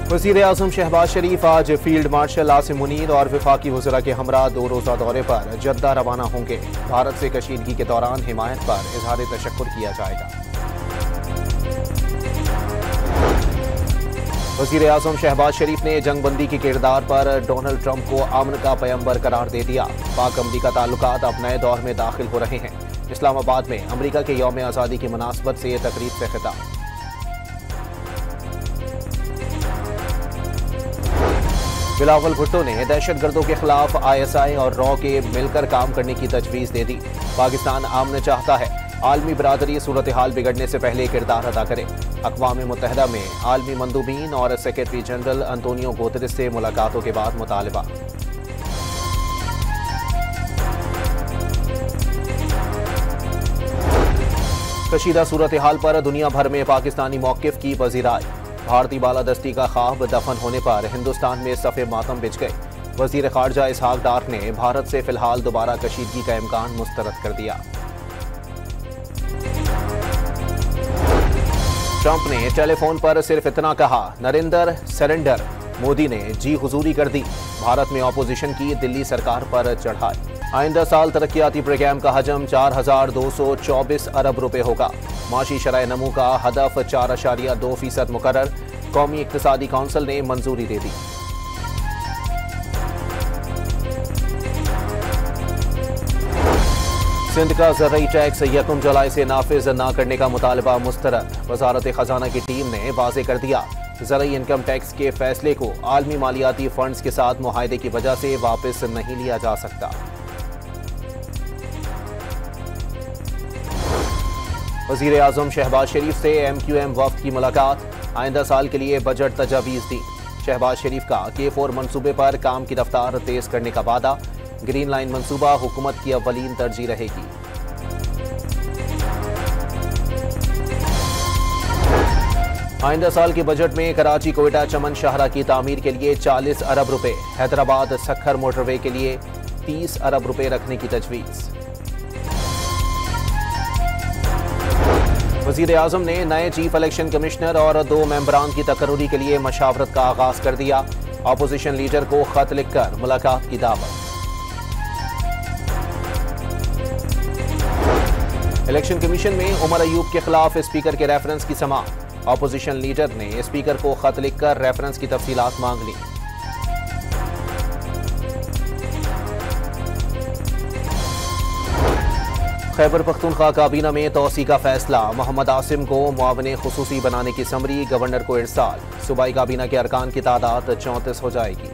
वज़ीर आज़म शहबाज शरीफ आज field marshal Asim Munir और वफाकी वज़रा के हमरा 2 रोज़ा दौरे पर जद्दा रवाना होंगे। भारत से कशीदगी के दौरान हिमायत पर इजहार तशक्कुर किया जाएगा। वज़ीर आज़म शहबाज शरीफ ने जंगबंदी के किरदार पर डोनाल्ड ट्रंप को अमन का पैगंबर करार दे दिया। पाक अमरीका ताल्लुकात अब नए दौर में दाखिल हो रहे हैं। इस्लामाबाद में अमरीका के यौम आज़ादी की मुनासबत से तकरीब से खिताब। बिलावल भुट्टो ने दहशतगर्दों के खिलाफ ISI और रॉ के मिलकर काम करने की तजवीज़ दे दी। पाकिस्तान आमन चाहता है आलमी बरादरी सूरत हाल बिगड़ने से पहले किरदार अदा करे। अक़वाम मुत्तहिदा में आलमी मंदूबीन और सेक्रेटरी जनरल अंतोनियो गुतेरेस से मुलाकातों के बाद मुतालबा। कशीदा सूरत हाल पर दुनिया भर में पाकिस्तानी मौक़िफ़ की पज़ीराई। भारतीय बालादस्ती का ख्वाब दफन होने पर हिंदुस्तान में सफ़े मातम बिछ गए। वज़ीर ख़ारजा इसहाक डार ने भारत से फिलहाल दोबारा कशीदगी का इम्कान मुस्तरद कर दिया। ट्रंप ने टेलीफोन पर सिर्फ इतना कहा, नरेंद्र सरेंडर। मोदी ने जी हुजूरी कर दी। भारत में अपोजिशन की दिल्ली सरकार पर चढ़ाई। आइंदा साल तरक्याती प्रोग्राम का हजम 4,224 अरब रुपए होगा। माशी शरह नमू का हदफ 4.2% मुकर्रर। कौमी इक्तिसादी काउंसिल ने मंजूरी दे दी। सिंध का ज़रई टैक्स 1 जुलाई से नाफिज न करने का मुतालबा मुस्तरद। वजारत खजाना की टीम ने वाज़े कर दिया, ज़रई इनकम टैक्स के फैसले को आलमी मालियाती फंड्स के साथ मुआहदे की वजह से वापस नहीं लिया जा सकता। वज़ीर आज़म शहबाज शरीफ से MQM वफ़द की मुलाकात। आइंदा साल के लिए बजट तजावीज़ दी। शहबाज शरीफ का K4 मनसूबे पर काम की रफ्तार तेज़ करने का वादा। ग्रीन लाइन मनसूबा हुकूमत की अव्वलीन तरजीह रहेगी। आइंदा साल के बजट में कराची कोयटा चमन शाहरा की तामीर के लिए 40 अरब रुपए, हैदराबाद सखर मोटरवे के लिए 30 अरब रुपए रखने की तजवीज़। वज़ीर आज़म ने नए चीफ इलेक्शन कमिश्नर और 2 मेंबरान की तकर्री के लिए मशावरत का आगाज कर दिया। अपोजिशन लीडर को खत लिखकर मुलाकात की दावत। इलेक्शन कमीशन में उमर अयूब के खिलाफ स्पीकर के रेफरेंस की समाअत। अपोजिशन लीडर ने स्पीकर को खत लिखकर रेफरेंस की तफसीलात मांग ली। खैबर पख्तूनख्वा काबीना में तोसी का फैसला। मोहम्मद आसिम को मुआवने खुसूसी बनाने की समरी गवर्नर को इरसाल। सूबाई काबीना के अरकान की तादाद 34 हो जाएगी।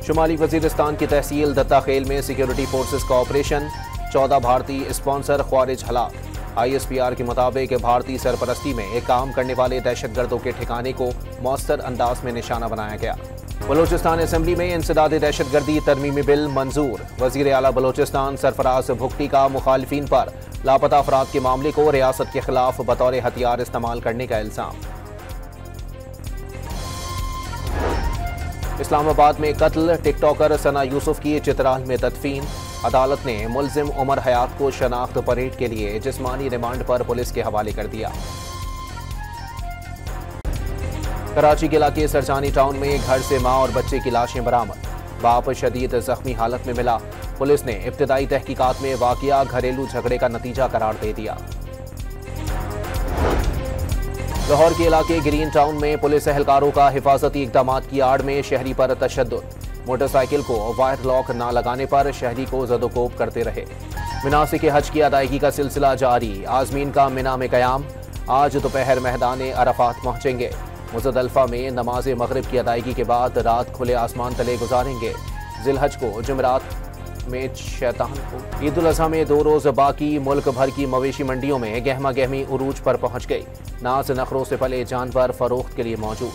शुमाली वजीरिस्तान की तहसील दत्ता खेल में सिक्योरिटी फोर्सेस का ऑपरेशन। 14 भारतीय स्पॉन्सर ख्वारिज हलाक। ISPR के मुताबिक भारतीय सरपरस्ती में काम करने वाले दहशतगर्दों के ठिकाने को मौसर अंदाज में निशाना बनाया गया। बलोचिस्तान असेंबली में इंसदाद दहशतगर्दी तरमीमी बिल मंजूर। वजीर आला बलोचिस्तान सरफराज भुगटी का मुखालिफिन पर लापता अफराद के मामले को रियासत के खिलाफ बतौर हथियार इस्तेमाल करने का इल्जाम। इस्लामाबाद में कत्ल। टिकटॉकर सना यूसुफ की चित्राल में तदफीन। अदालत ने मुलजिम उमर हयात को शनाख्त परेड के लिए जिस्मानी रिमांड पर पुलिस के हवाले कर दिया। कराची के इलाके सरजानी टाउन में घर से मां और बच्चे की लाशें बरामद। बाप शदीद जख्मी हालत में मिला। पुलिस ने इब्तिदाई तहकीकात में वाकया घरेलू झगड़े का नतीजा करार दे दिया। लाहौर के इलाके ग्रीन टाउन में पुलिस एहलकारों का हिफाजती इकदाम की आड़ में शहरी पर तशद्दुद। मोटरसाइकिल को वायर लॉक न लगाने पर शहरी को ज़दोकोब करते रहे। मुनासिक हज की अदायगी का सिलसिला जारी। आज़मीन का मिना में क़याम। आज दोपहर मैदान अरफात पहुंचेंगे। मुज़दलिफ़ा में नमाज मगरिब की अदायगी के बाद रात खुले आसमान तले गुजारेंगे। ज़िलहज को जुमेरात में शैतान को। ईद उल अज़हा में 2 रोज़ बाकी। मुल्क भर की मवेशी मंडियों में गहमा गहमी उरूज पर पहुंच गई। नाज नखरों से पले जानवर फरोख्त के लिए मौजूद।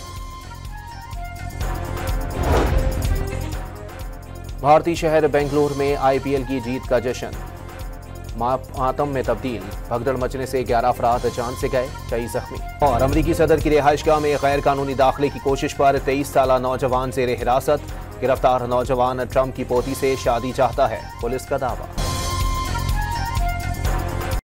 भारतीय शहर बेंगलुरु में IPL की जीत का जश्न। मातम में तब्दील। भगदड़ मचने से 11 अफराद जान से गए, कई जख्मी। और अमरीकी सदर की रिहाइशगाह में गैर कानूनी दाखिले की कोशिश पर 23 साला नौजवान ज़ेर हिरासत। गिरफ्तार नौजवान ट्रंप की पोती से शादी चाहता है, पुलिस का दावा।